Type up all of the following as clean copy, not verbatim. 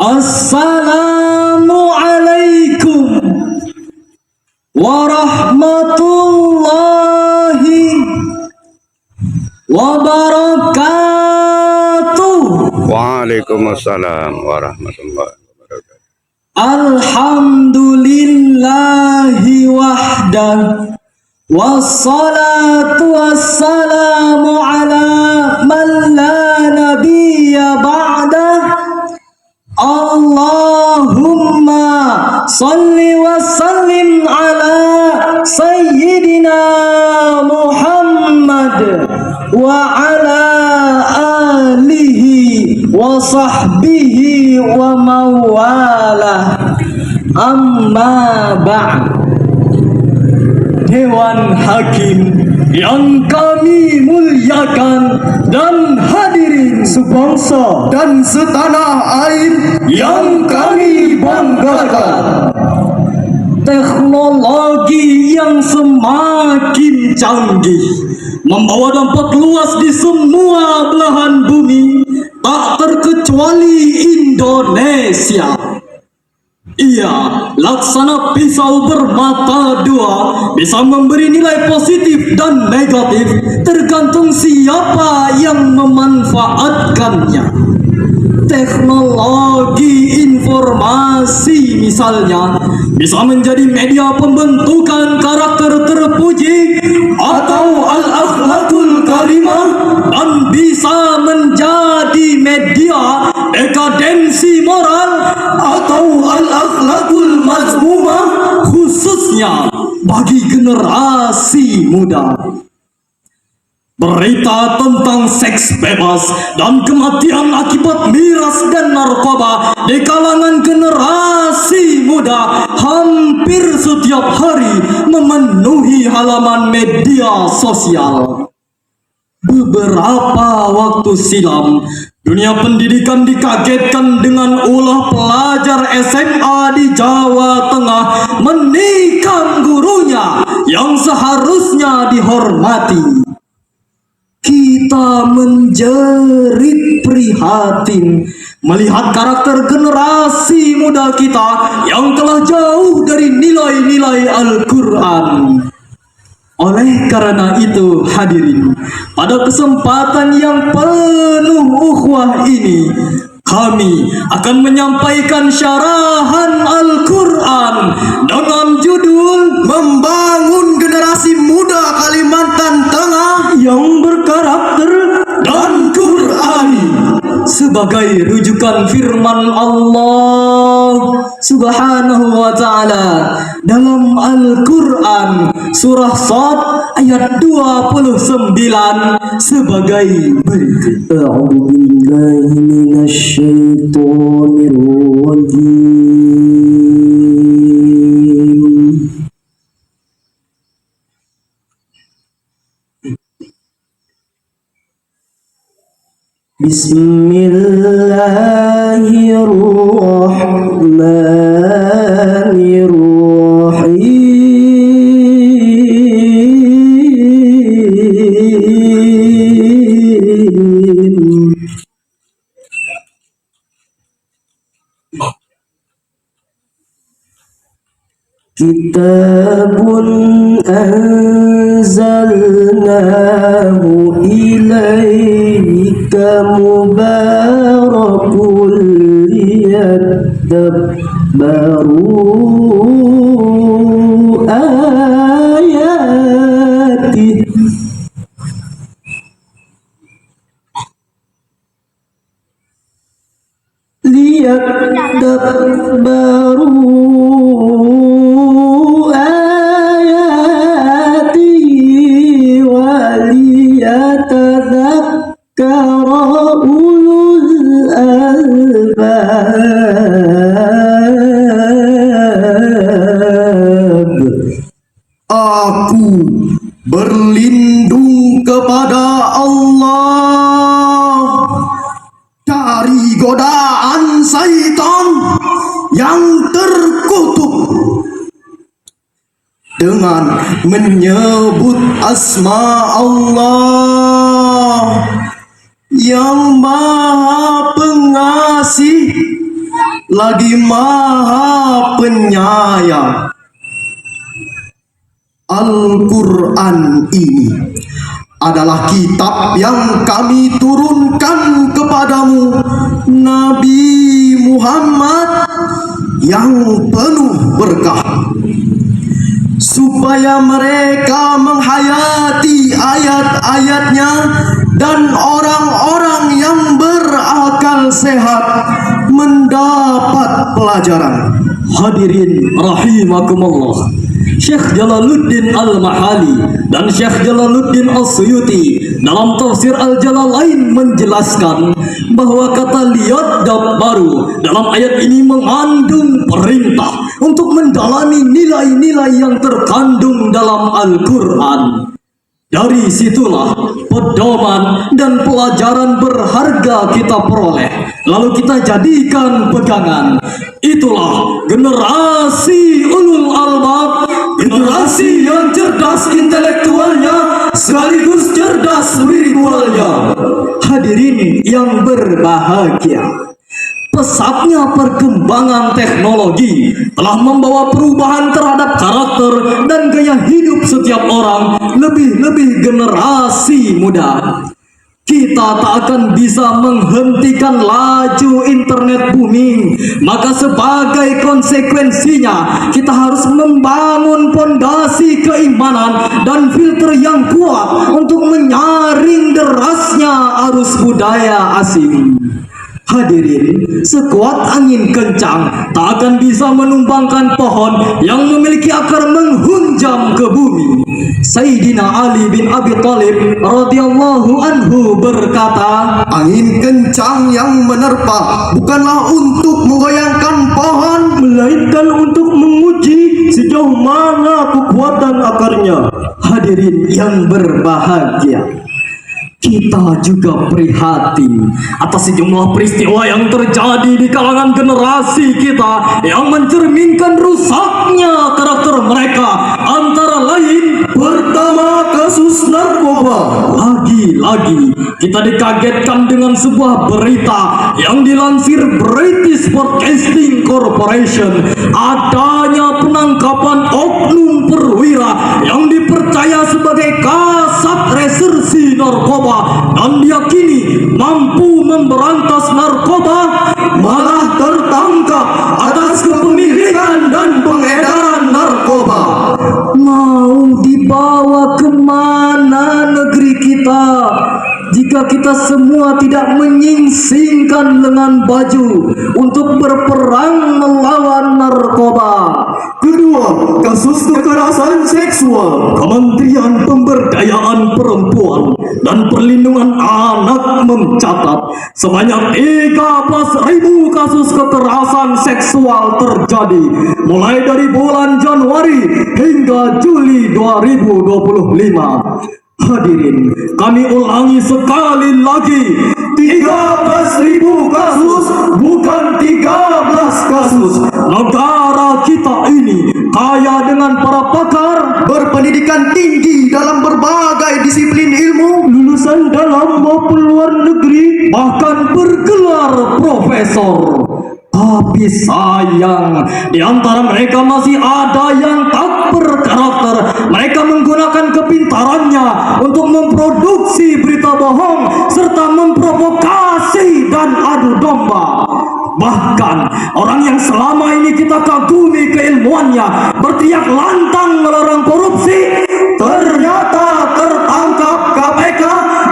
Assalamualaikum warahmatullahi wabarakatuh. Waalaikumsalam warahmatullahi wabarakatuh. Alhamdulillahi wahdah, wassalatu wassalamu ala man la nabiyya ba'dah. Allahumma salli wa sallim ala sayyidina Muhammad wa ala alihi wa sahbihi wa mawalah. Amma ba'd. Dewan Hakim yang kami muliakan dan hadirin sebangsa dan setanah air yang kami banggakan. Teknologi yang semakin canggih membawa dampak luas di semua belahan bumi, tak terkecuali Indonesia. Ia laksana pisau bermata dua, bisa memberi nilai positif dan negatif tergantung siapa yang memanfaatkannya. Teknologi informasi misalnya bisa menjadi media pembentukan karakter terpuji atau al-akhlakul karimah, dan bisa menjadi media dekadensi moral atau al-akhlakul mazmumah, khususnya bagi generasi muda. Berita tentang seks bebas dan kematian akibat miras dan narkoba di kalangan generasi muda hampir setiap hari memenuhi halaman media sosial. Beberapa waktu silam, dunia pendidikan dikagetkan dengan ulah pelajar SMA di Jawa Tengah menikam gurunya yang seharusnya dihormati. Kita menjerit prihatin melihat karakter generasi muda kita yang telah jauh dari nilai-nilai Al-Quran. Oleh karena itu, hadirin, pada kesempatan yang penuh ukhuwah ini, kami akan menyampaikan syarahan Al-Quran dengan judul Membangun Generasi Muda Kalimantan Tengah yang Berkarakter dan Qur'ani, sebagai rujukan firman Allah Subhanahu wa ta'ala dalam Al-Quran surah Shad ayat 29 sebagai berikut. A'udzu billahi minasy syaithanir rajim. Bismillahirrahmanirrahim. Kitabun anzalnahu ilaika mubarakun liyadabbaru ayatih. Aku berlindung kepada Allah dari godaan syaitan yang terkutuk dengan menyebut asma Allah yang Maha Pengasih lagi Maha Penyayang. Al-Quran ini adalah kitab yang kami turunkan kepadamu, Nabi Muhammad, yang penuh berkah, supaya mereka menghayati ayat-ayatnya dan orang-orang yang berakal sehat mendapat pelajaran. Hadirin rahimakumullah, Syekh Jalaluddin Al-Mahali dan Syekh Jalaluddin As-Suyuti dalam tafsir Al-Jalalain menjelaskan bahwa kata liat baru dalam ayat ini mengandung perintah untuk mendalami nilai-nilai yang terkandung dalam Al-Quran. Dari situlah pedoman dan pelajaran berharga kita peroleh, lalu kita jadikan pegangan. Itulah generasi ulul albab, generasi yang cerdas intelektualnya sekaligus cerdas spiritualnya. Hadirin yang berbahagia, pesatnya perkembangan teknologi telah membawa perubahan terhadap karakter dan gaya hidup setiap orang, lebih-lebih generasi muda. Kita tak akan bisa menghentikan laju internet booming, maka sebagai konsekuensinya kita harus membangun pondasi keimanan dan filter yang kuat untuk menyaring derasnya arus budaya asing. Hadirin, sekuat angin kencang tak akan bisa menumbangkan pohon yang memiliki akar menghunjam ke bumi. Sayyidina Ali bin Abi Thalib radhiyallahu anhu berkata, Angin kencang yang menerpa bukanlah untuk menggoyangkan pohon, melainkan untuk menguji sejauh mana kekuatan akarnya. Hadirin yang berbahagia, kita juga prihatin atas sejumlah peristiwa yang terjadi di kalangan generasi kita yang mencerminkan rusaknya karakter mereka. Antara lain, pertama kasus narkoba. Lagi-lagi kita dikagetkan dengan sebuah berita yang dilansir British Broadcasting Corporation, adanya penangkapan oknum perwira yang dipercaya sebagai kasat resersi narkoba dan diyakini mampu memberantas narkoba, malah tertangkap atas kepemilikan dan pengedaran narkoba. Mau dibawa kemana negeri kita jika kita semua tidak menyingsingkan lengan baju untuk berperang melawan narkoba? Kedua, kasus kekerasan seksual. Kementerian Pemberdayaan Perempuan dan Perlindungan Anak mencatat sebanyak 13.000 kasus kekerasan seksual terjadi mulai dari bulan Januari hingga Juli 2025. Hadirin, kami ulangi sekali lagi, 13.000 kasus, bukan 13 kasus. Negara kita ini kaya dengan para pakar, Berpendidikan tinggi dalam berbagai disiplin ilmu, lulusan dalam maupun luar negeri, bahkan bergelar profesor. Tapi sayang, di antara mereka masih ada yang tak berkarakter. Mereka menggunakan kepintarannya untuk memproduksi berita bohong serta memprovokasi dan adu domba. Bahkan orang yang selama ini kita kagumi keilmuannya berteriak lantang melarang korupsi, ternyata tertangkap KPK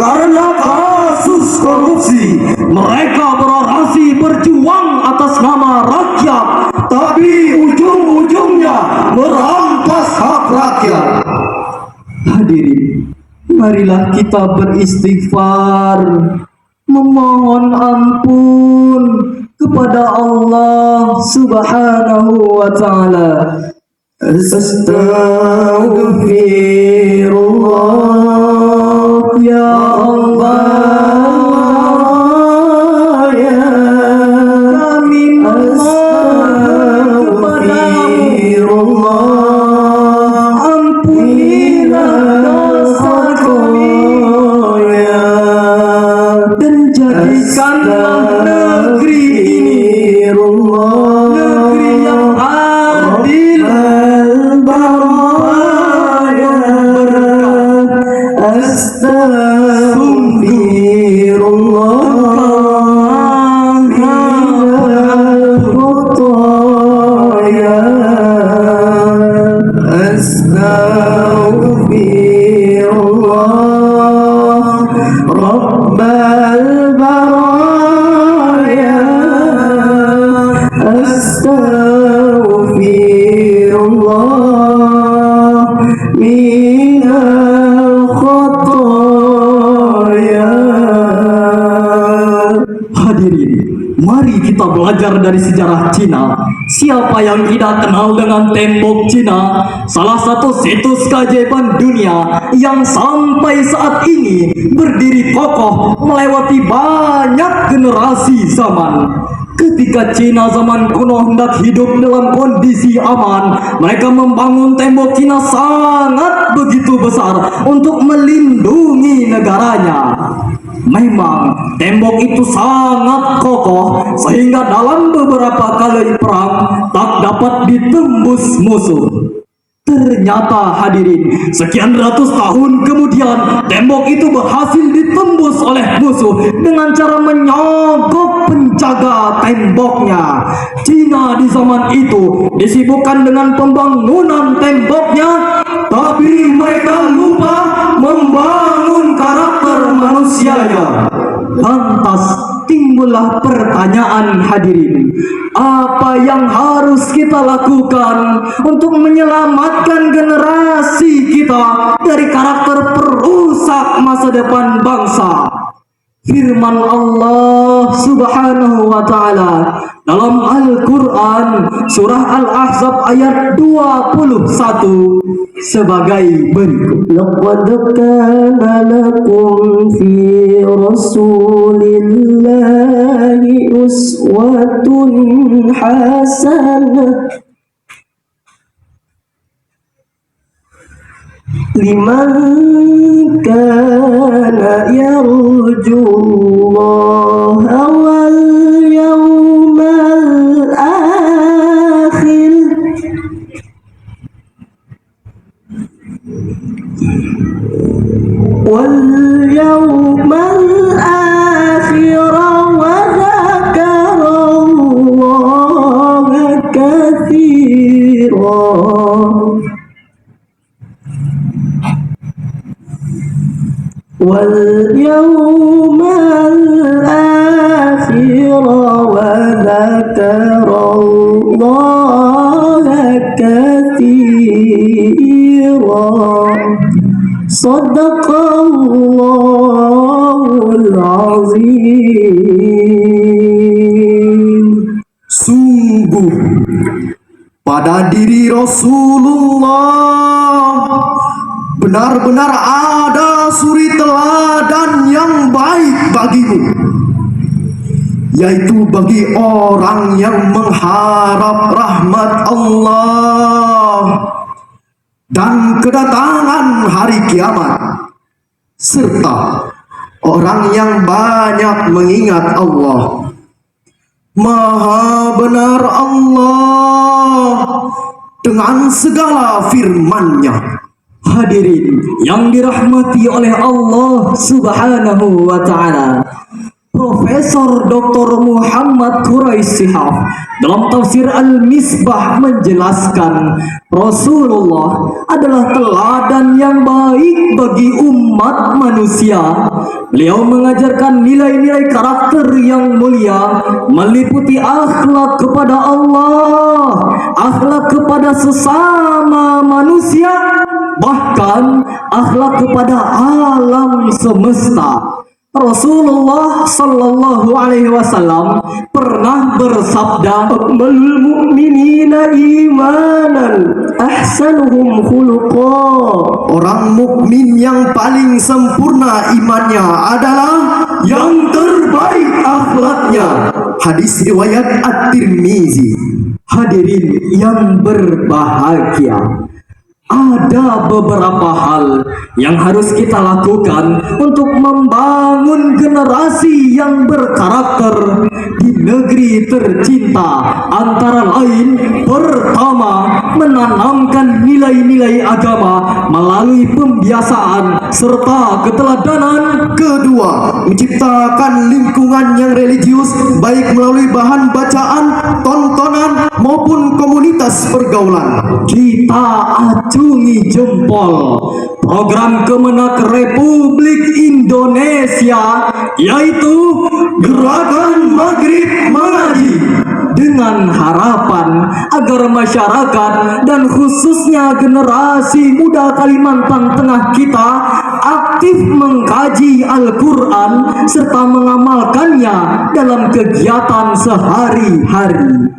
karena kasus korupsi. Mereka berorasi berjuang atas nama rakyat, tapi ujung-ujungnya merampas hak rakyat. Hadirin, marilah kita beristighfar, memohon ampun kepada Allah Subhanahu wa ta'ala. Astaghfirullah ya Allah, ya kami mohon kepadamu, ampunilah dosa kami dan jadikanlah negeri ini belajar dari sejarah Cina. Siapa yang tidak kenal dengan tembok Cina, salah satu situs keajaiban dunia yang sampai saat ini berdiri kokoh melewati banyak generasi zaman. Ketika Cina zaman kuno hendak hidup dalam kondisi aman, mereka membangun tembok Cina sangat begitu besar untuk melindungi negaranya. Memang tembok itu sangat kokoh sehingga dalam beberapa kali perang tak dapat ditembus musuh. Ternyata hadirin, sekian ratus tahun kemudian tembok itu berhasil ditembus oleh musuh dengan cara menyogok penjaga temboknya. Cina di zaman itu disibukkan dengan pembangunan temboknya, tapi mereka lupa membangun karakter manusianya. Lantas timbullah pertanyaan hadirin, apa yang harus kita lakukan untuk menyelamatkan generasi kita dari karakter perusak masa depan bangsa? Firman Allah Subhanahu wa taala dalam Al-Qur'an surah Al-Ahzab ayat 21 sebagai berikut. Laqad kana lakum fi Rasulillahi uswatun hasanah liman kana yarjullaha wal yawmal akhir wa dzakarallaha katsiran واليوم الآخر وذكر الله كثيرا صدق الله العظيم. Sungguh pada diri Rasulullah benar-benar ada suri teladan yang baik bagimu, yaitu bagi orang yang mengharap rahmat Allah dan kedatangan hari kiamat, serta orang yang banyak mengingat Allah. Maha benar Allah dengan segala firman-Nya. Hadirin yang dirahmati oleh Allah Subhanahu wa taala, Profesor Dr. Muhammad Quraisy Shihab dalam tafsir Al-Misbah menjelaskan Rasulullah adalah teladan yang baik bagi umat manusia. Beliau mengajarkan nilai-nilai karakter yang mulia, meliputi akhlak kepada Allah, akhlak kepada sesama manusia, bahkan akhlak kepada alam semesta. Rasulullah sallallahu alaihi wasallam pernah bersabda, "Akmalul mu'minina imanan ahsanuhum khuluqa." Orang mukmin yang paling sempurna imannya adalah yang terbaik akhlaknya. Hadis riwayat At-Tirmizi. Hadirin yang berbahagia, ada beberapa hal yang harus kita lakukan untuk membangun generasi yang berkarakter di negeri tercinta. Antara lain, pertama, menanamkan nilai-nilai agama melalui pembiasaan serta keteladanan. Kedua, menciptakan lingkungan yang religius baik melalui bahan bacaan, tontonan maupun komunitas pergaulan. Kita acungi jempol program Kemenak Republik Indonesia, yaitu Gerakan Maghrib Mengaji dengan harapan agar masyarakat dan khususnya generasi muda Kalimantan Tengah kita aktif mengkaji Al-Quran serta mengamalkannya dalam kegiatan sehari-hari.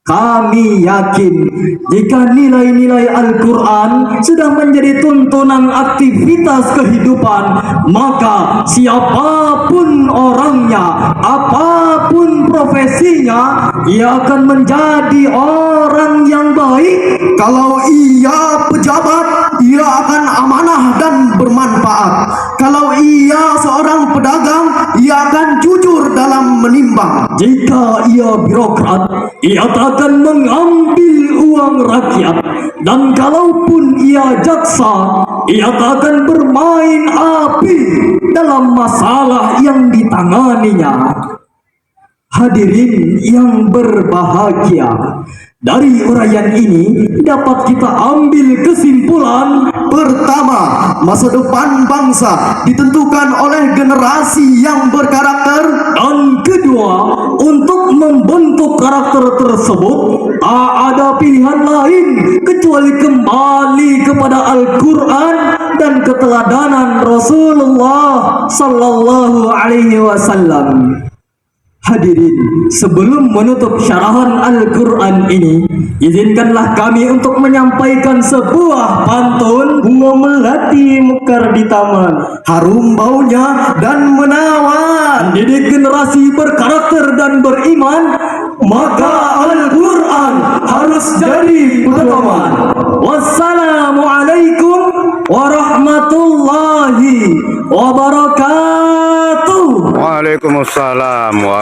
Kami yakin jika nilai-nilai Al-Quran sudah menjadi tuntunan aktivitas kehidupan, maka siapapun orangnya, apapun profesinya, ia akan menjadi orang yang baik. Kalau ia pejabat, ia akan amanah dan bermanfaat. Kalau ia seorang pedagang, ia akan jujur dalam menimbang. Jika ia birokrat, ia akan mengambil uang rakyat. Dan kalaupun ia jaksa, ia akan bermain api dalam masalah yang ditanganinya. Hadirin yang berbahagia, dari uraian ini dapat kita ambil kesimpulan. Pertama, masa depan bangsa ditentukan oleh generasi yang berkarakter. Dan kedua, untuk membentuk karakter tersebut tak ada pilihan lain kecuali kembali kepada Al-Quran dan keteladanan Rasulullah Sallallahu Alaihi Wasallam. Hadirin, sebelum menutup syarahan Al-Quran ini, izinkanlah kami untuk menyampaikan sebuah pantun. Bunga melati mekar di taman, Harum baunya dan menawan. mendidik generasi berkarakter dan beriman, maka Al-Quran harus jadi pedoman. Wassalamualaikum warahmatullahi wabarakatuh. Waalaikumsalam warahmatullahi